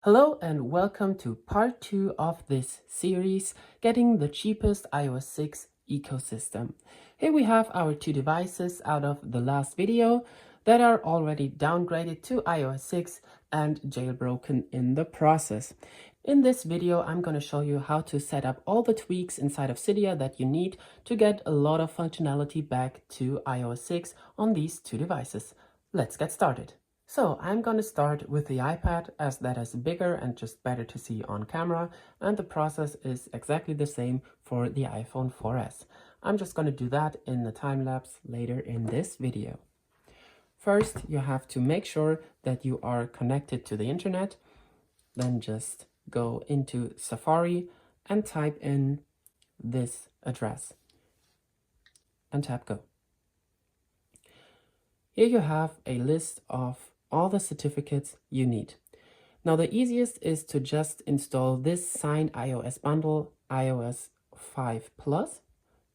Hello and welcome to part 2 of this series, Getting the Cheapest iOS 6 Ecosystem. Here we have our two devices out of the last video that are already downgraded to iOS 6 and jailbroken in the process. In this video, I'm going to show you how to set up all the tweaks inside of Cydia that you need to get a lot of functionality back to iOS 6 on these two devices. Let's get started. So I'm going to start with the iPad, as that is bigger and just better to see on camera, and the process is exactly the same for the iPhone 4S. I'm just going to do that in the time lapse later in this video. First, you have to make sure that you are connected to the internet. Then just go into Safari and type in this address and tap go. Here you have a list of all the certificates you need. Now the easiest is to just install this signed iOS bundle, iOS 5 Plus.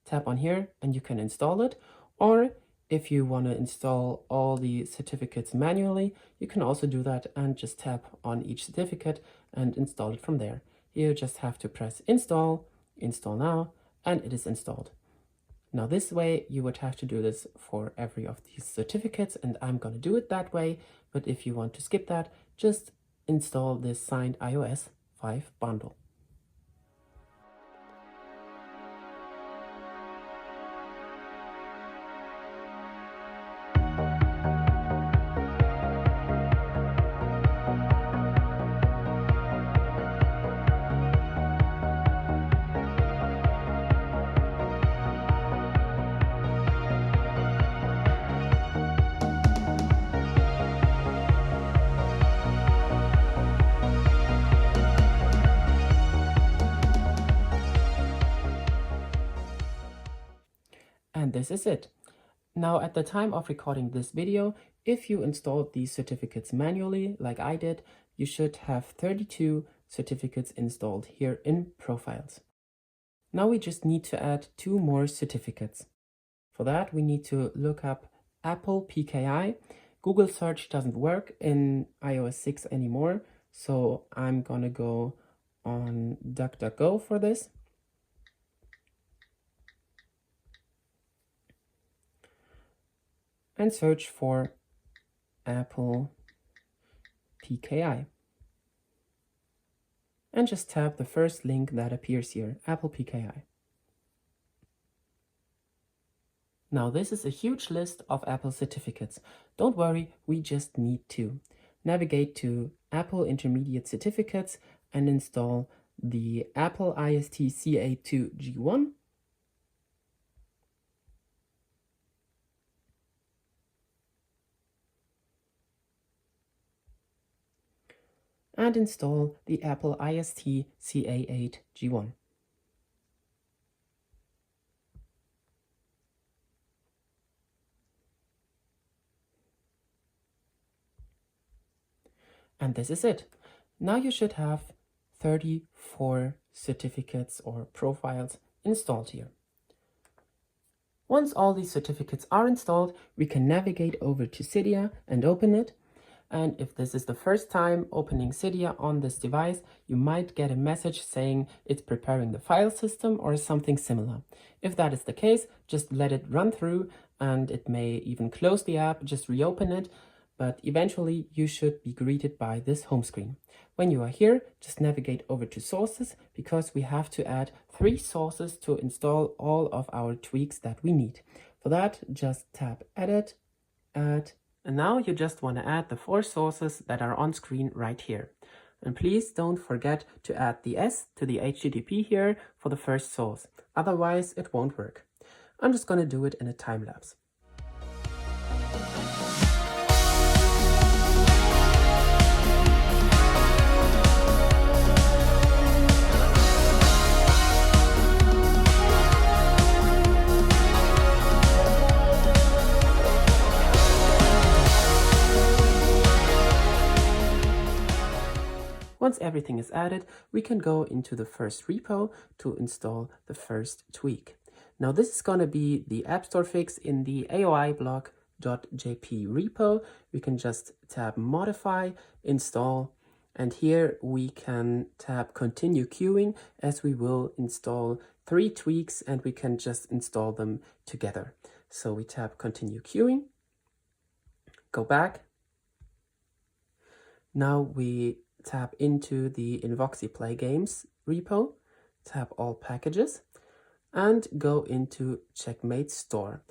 Tap on here and you can install it. Or if you want to install all the certificates manually, you can also do that and just tap on each certificate and install it from there. You just have to press install, install now, and it is installed. Now this way you would have to do this for every of these certificates, and I'm going to do it that way, but if you want to skip that, just install this signed iOS 5 bundle. And this is it. Now at the time of recording this video, if you installed these certificates manually, like I did, you should have 32 certificates installed here in Profiles. Now we just need to add 2 more certificates. For that, we need to look up Apple PKI. Google search doesn't work in iOS 6 anymore, so I'm gonna go on DuckDuckGo for this. And search for Apple PKI. And just tap the first link that appears here, Apple PKI. Now this is a huge list of Apple certificates. Don't worry, we just need 2. Navigate to Apple Intermediate Certificates and install the Apple IST CA2 G1. And install the Apple IST CA8 G1. And this is it. Now you should have 34 certificates or profiles installed here. Once all these certificates are installed, we can navigate over to Cydia and open it. And if this is the first time opening Cydia on this device, you might get a message saying it's preparing the file system or something similar. If that is the case, just let it run through, and it may even close the app, just reopen it, but eventually you should be greeted by this home screen. When you are here, just navigate over to sources, because we have to add 3 sources to install all of our tweaks that we need. For that, just tap edit, add, and now you just want to add the 4 sources that are on screen right here. And please don't forget to add the S to the HTTP here for the first source, otherwise it won't work. I'm just going to do it in a time lapse. Once everything is added, we can go into the first repo to install the first tweak. Now this is going to be the App Store fix in the AOI block.jp repo. We can just tab modify, install, And here we can tap continue queuing, as we will install 3 tweaks and we can just install them together. So we tap continue queuing, go back. Now we tap into the Invoxy Play Games repo, tap all packages, and go into Checkmate Store.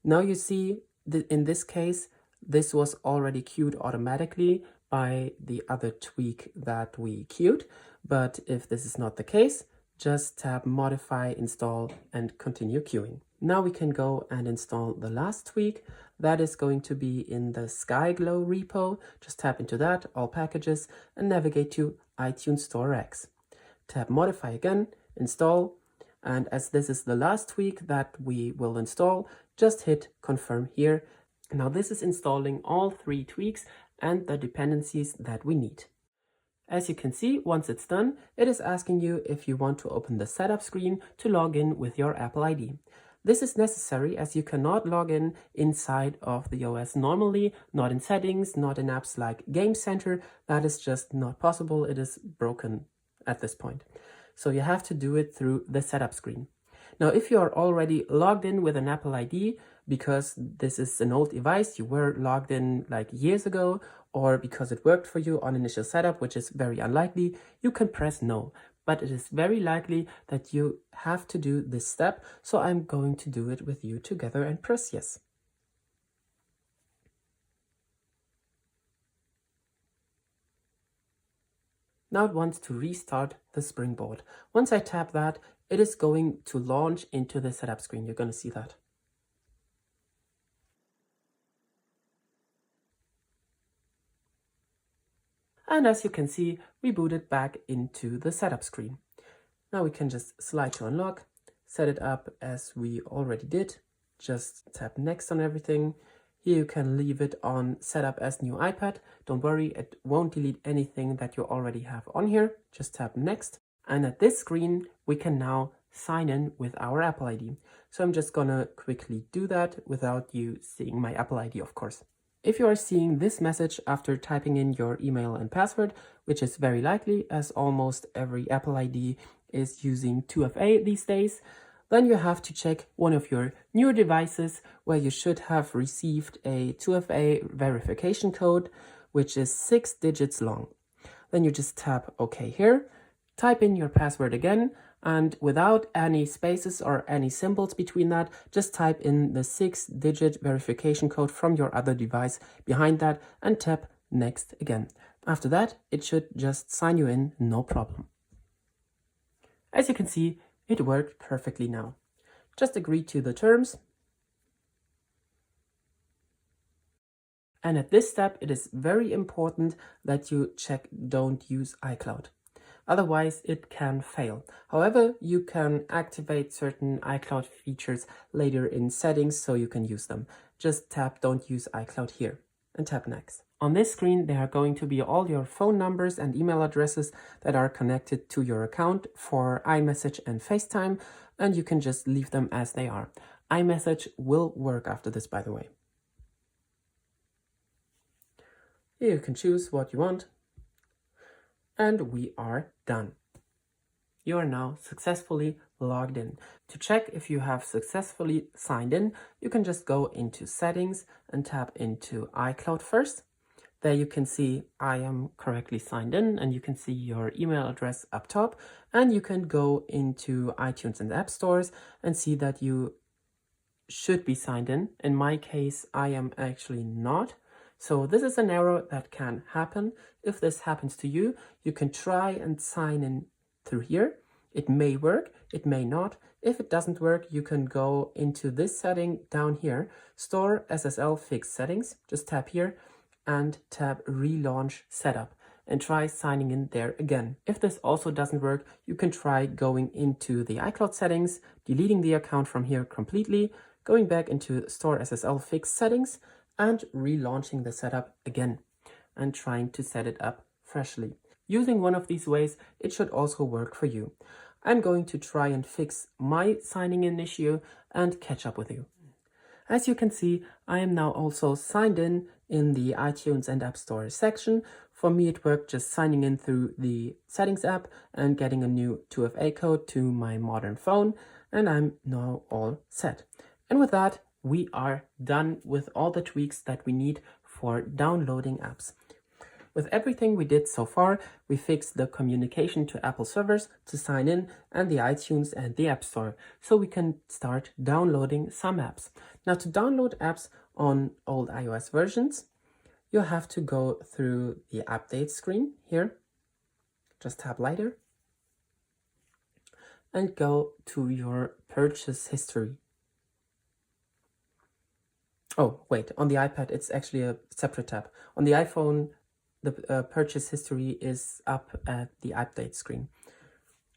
Now you see that in this case, this was already queued automatically by the other tweak that we queued. But if this is not the case, just tap Modify, Install, and continue queuing. Now we can go and install the last tweak. That is going to be in the SkyGlow repo. Just tap into that, all packages, and navigate to iTunes Store X. Tap Modify again, Install, and as this is the last tweak that we will install, just hit Confirm here. Now this is installing all 3 tweaks and the dependencies that we need. As you can see, once it's done, it is asking you if you want to open the setup screen to log in with your Apple ID. This is necessary as you cannot log in inside of the OS normally, not in settings, not in apps like Game Center. That is just not possible. It is broken at this point. So you have to do it through the setup screen. Now, if you are already logged in with an Apple ID, because this is an old device, you were logged in like years ago, or because it worked for you on initial setup, which is very unlikely, you can press no. But it is very likely that you have to do this step, so I'm going to do it with you together and press yes. Now it wants to restart the Springboard. Once I tap that, it is going to launch into the setup screen. You're going to see that. And as you can see, we booted back into the setup screen. Now we can just slide to unlock, set it up as we already did. Just tap next on everything. Here you can leave it on setup as new iPad. Don't worry, it won't delete anything that you already have on here. Just tap next. And at this screen, we can now sign in with our Apple ID. So I'm just gonna quickly do that without you seeing my Apple ID, of course. If you are seeing this message after typing in your email and password, which is very likely as almost every Apple ID is using 2FA these days, then you have to check one of your newer devices where you should have received a 2FA verification code, which is 6 digits long. Then you just tap OK here, type in your password again, and without any spaces or any symbols between that, just type in the 6-digit verification code from your other device behind that and tap next again. After that, it should just sign you in, no problem. As you can see, it worked perfectly now. Just agree to the terms. And at this step, it is very important that you check don't use iCloud. Otherwise, it can fail. However, you can activate certain iCloud features later in settings so you can use them. Just tap don't use iCloud here and tap next. On this screen, there are going to be all your phone numbers and email addresses that are connected to your account for iMessage and FaceTime, and you can just leave them as they are. iMessage will work after this, by the way. Here you can choose what you want. And we are done. You are now successfully logged in. To check if you have successfully signed in, you can just go into settings and tap into iCloud first. There you can see I am correctly signed in, and you can see your email address up top, and you can go into iTunes and App Stores and see that you should be signed in. In my case, I am actually not. So this is an error that can happen. If this happens to you, you can try and sign in through here. It may work, it may not. If it doesn't work, you can go into this setting down here, Store SSL Fixed Settings. Just tap here and tap Relaunch Setup and try signing in there again. If this also doesn't work, you can try going into the iCloud settings, deleting the account from here completely, going back into Store SSL Fixed Settings, and relaunching the setup again and trying to set it up freshly. Using one of these ways, it should also work for you. I'm going to try and fix my signing in issue and catch up with you. As you can see, I am now also signed in the iTunes and App Store section For me, it worked just signing in through the Settings app and getting a new 2FA code to my modern phone, and I'm now all set. And with that, we are done with all the tweaks that we need for downloading apps. With everything we did so far, we fixed the communication to Apple servers to sign in and the iTunes and the App Store, so we can start downloading some apps. Now, to download apps on old iOS versions, you'll have to go through the update screen here. Just tap lighter and go to your purchase history. Oh, wait, on the iPad, it's actually a separate tab. On the iPhone, the purchase history is up at the update screen.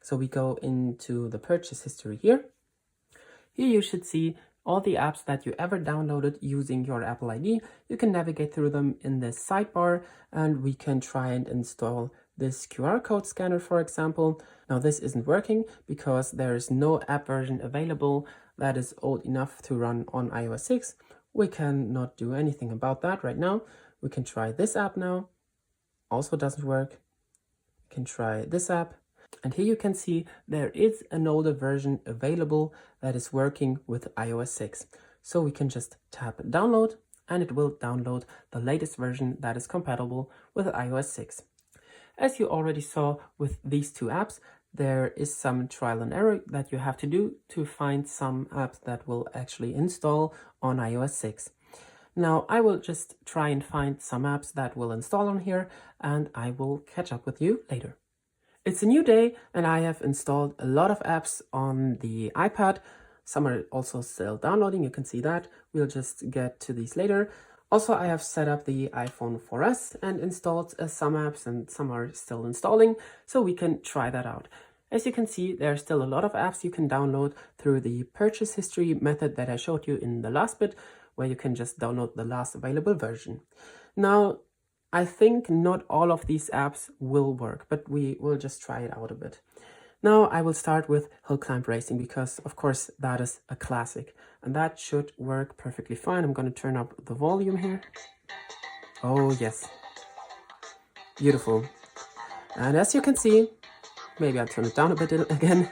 So we go into the purchase history here. Here you should see all the apps that you ever downloaded using your Apple ID. You can navigate through them in this sidebar, and we can try and install this QR code scanner, for example. Now this isn't working because there is no app version available that is old enough to run on iOS 6. We cannot do anything about that right now. We can try this app now. Also doesn't work. We can try this app. And here you can see there is an older version available that is working with iOS 6. So we can just tap download and it will download the latest version that is compatible with iOS 6. As you already saw with these two apps, there is some trial and error that you have to do to find some apps that will actually install on iOS 6. Now, I will just try and find some apps that will install on here, and I will catch up with you later. It's a new day, and I have installed a lot of apps on the iPad. Some are also still downloading, you can see that. We'll just get to these later. Also, I have set up the iPhone 4S and installed some apps, and some are still installing, so we can try that out. As you can see, there are still a lot of apps you can download through the purchase history method that I showed you in the last bit, where you can just download the last available version. Now, I think not all of these apps will work, but we will just try it out a bit. Now I will start with Hill Climb Racing because, of course, that is a classic, and that should work perfectly fine. I'm going to turn up the volume here. Oh, yes. Beautiful. And as you can see, maybe I'll turn it down a bit again.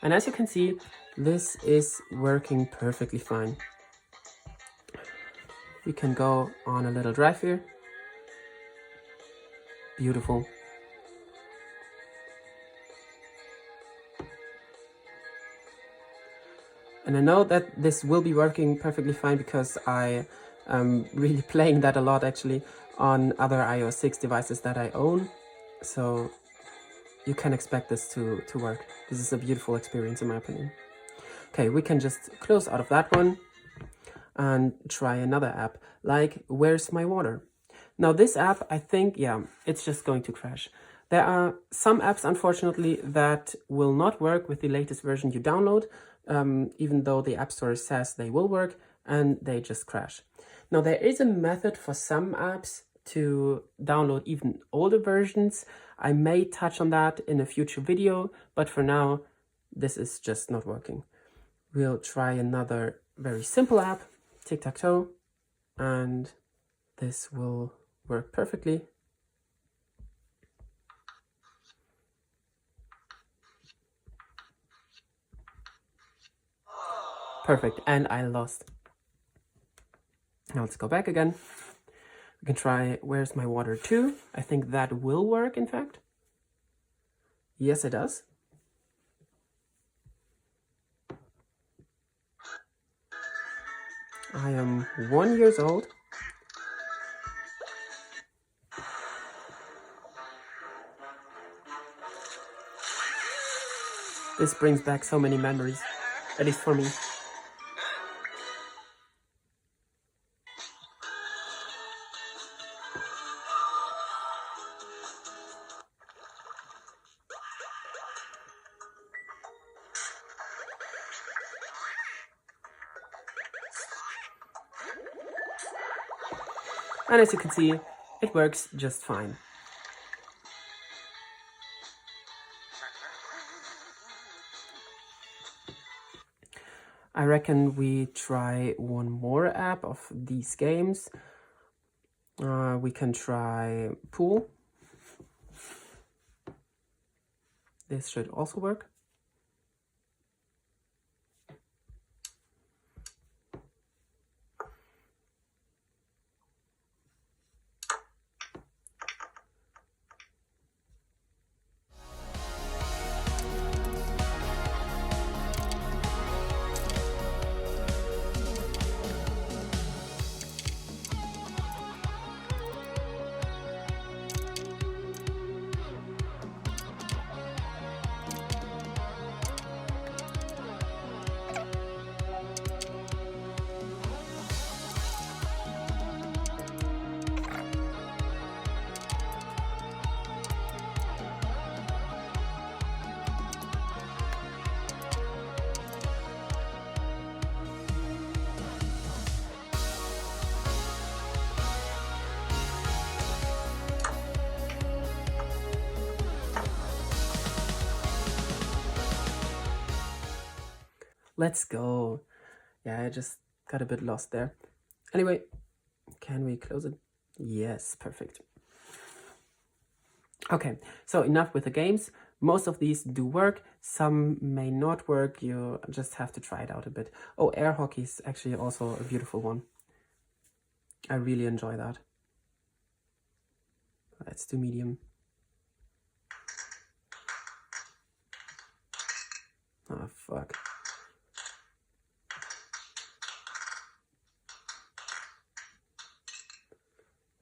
And as you can see, this is working perfectly fine. We can go on a little drive here. Beautiful. And I know that this will be working perfectly fine because I am really playing that a lot actually on other iOS 6 devices that I own. So you can expect this to work. This is a beautiful experience in my opinion. Okay, we can just close out of that one and try another app like Where's My Water? Now this app, I think, yeah, it's just going to crash. There are some apps, unfortunately, that will not work with the latest version you download, even though the App Store says they will work, and they just crash. Now there is a method for some apps to download even older versions. I may touch on that in a future video, but for now, this is just not working. We'll try another very simple app, Tic-Tac-Toe, and this will work perfectly. Perfect, and I lost. Now let's go back again. We can try Where's My Water 2. I think that will work, in fact. Yes, it does. I am 1 year old. This brings back so many memories, at least for me. And as you can see, it works just fine. I reckon we try one more app of these games. We can try Pool. This should also work. Let's go. Yeah, I just got a bit lost there. Anyway, can we close it? Yes, perfect. Okay, so enough with the games. Most of these do work, some may not work, you just have to try it out a bit. Oh, air hockey is actually also a beautiful one. I really enjoy that. Let's do medium. Oh, fuck.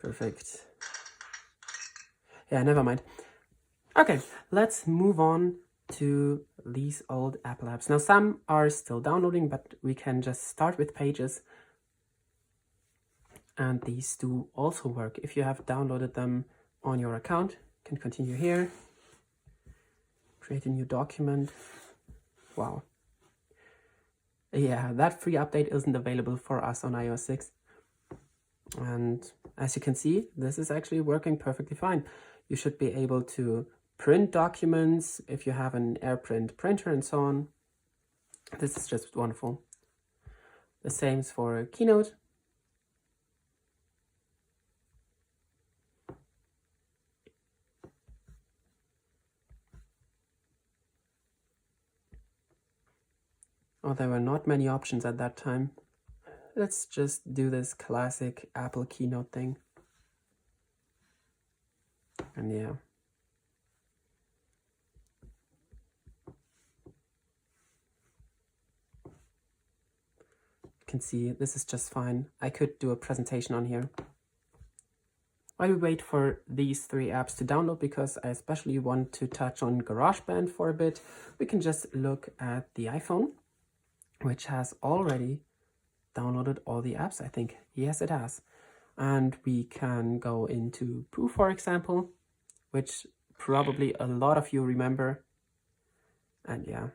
Perfect. Yeah, never mind. Okay, let's move on to these old Apple apps. Now, some are still downloading, but we can just start with Pages. And these do also work. If you have downloaded them on your account, you can continue here. Create a new document. Wow. Yeah, that free update isn't available for us on iOS 6. And as you can see, this is actually working perfectly fine. You should be able to print documents if you have an AirPrint printer and so on. This is just wonderful. The same is for Keynote. Oh, there were not many options at that time. Let's just do this classic Apple Keynote thing. And yeah. You can see this is just fine. I could do a presentation on here. While we wait for these three apps to download, because I especially want to touch on GarageBand for a bit, we can just look at the iPhone, which has already downloaded all the apps, I think. Yes, it has. And we can go into Pooh, for example, which probably a lot of you remember. And yeah.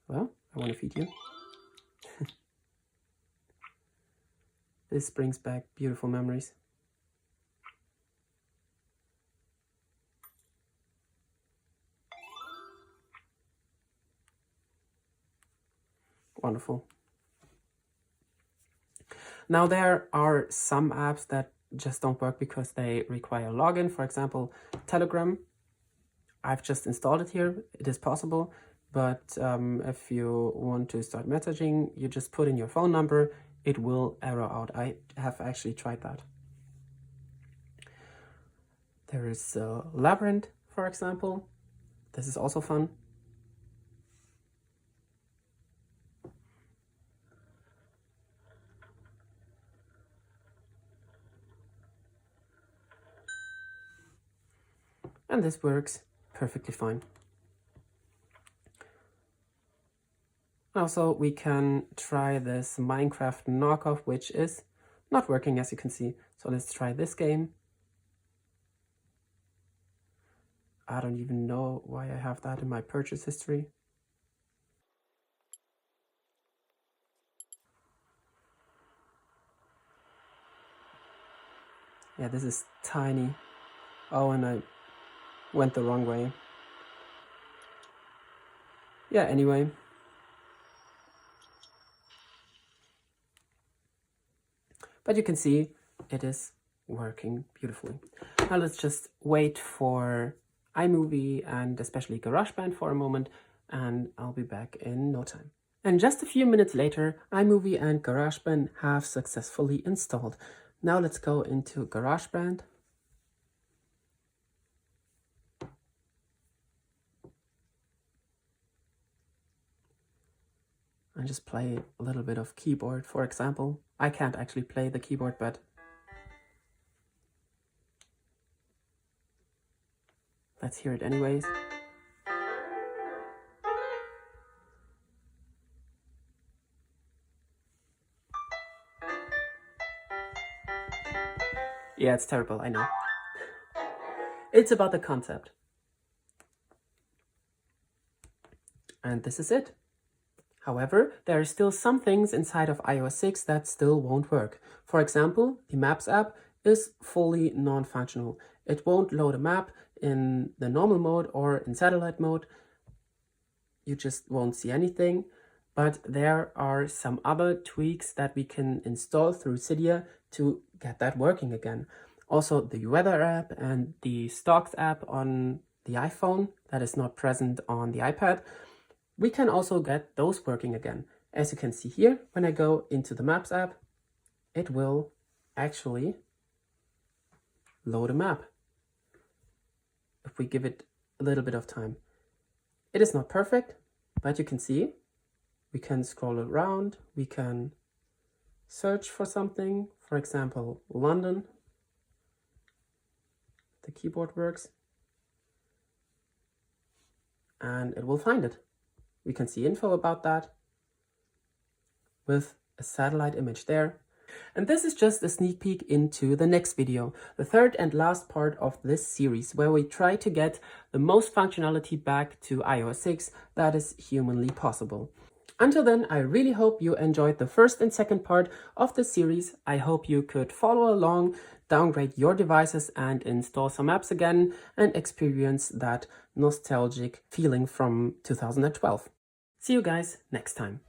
Well, I want to feed you. This brings back beautiful memories. Wonderful. Now there are some apps that just don't work because they require login. For example, Telegram. I've just installed it here. It is possible, but if you want to start messaging, you just put in your phone number. It will error out. I have actually tried that. There is Labyrinth, for example. This is also fun. And this works perfectly fine. Also, we can try this Minecraft knockoff, which is not working, as you can see. So let's try this game. I don't even know why I have that in my purchase history. Yeah, this is tiny. Oh, and I went the wrong way. Yeah, anyway. but you can see it is working beautifully. Now let's just wait for iMovie and especially GarageBand for a moment, and I'll be back in no time. And just a few minutes later, iMovie and GarageBand have successfully installed. Now let's go into GarageBand. And just play a little bit of keyboard, for example. I can't actually play the keyboard, but let's hear it anyways. Yeah, it's terrible, I know. It's about the concept. And this is it. However, there are still some things inside of iOS 6 that still won't work. For example, the Maps app is fully non-functional. It won't load a map in the normal mode or in satellite mode. You just won't see anything. But there are some other tweaks that we can install through Cydia to get that working again. Also, the Weather app and the Stocks app on the iPhone that is not present on the iPad, we can also get those working again. As you can see here, when I go into the Maps app, it will actually load a map if we give it a little bit of time. It is not perfect, but you can see we can scroll around, we can search for something, for example, London. The keyboard works, and it will find it. We can see info about that with a satellite image there. And this is just a sneak peek into the next video, the third and last part of this series, where we try to get the most functionality back to iOS 6 that is humanly possible. Until then, I really hope you enjoyed the first and second part of the series. I hope you could follow along, downgrade your devices and install some apps again and experience that nostalgic feeling from 2012. See you guys next time.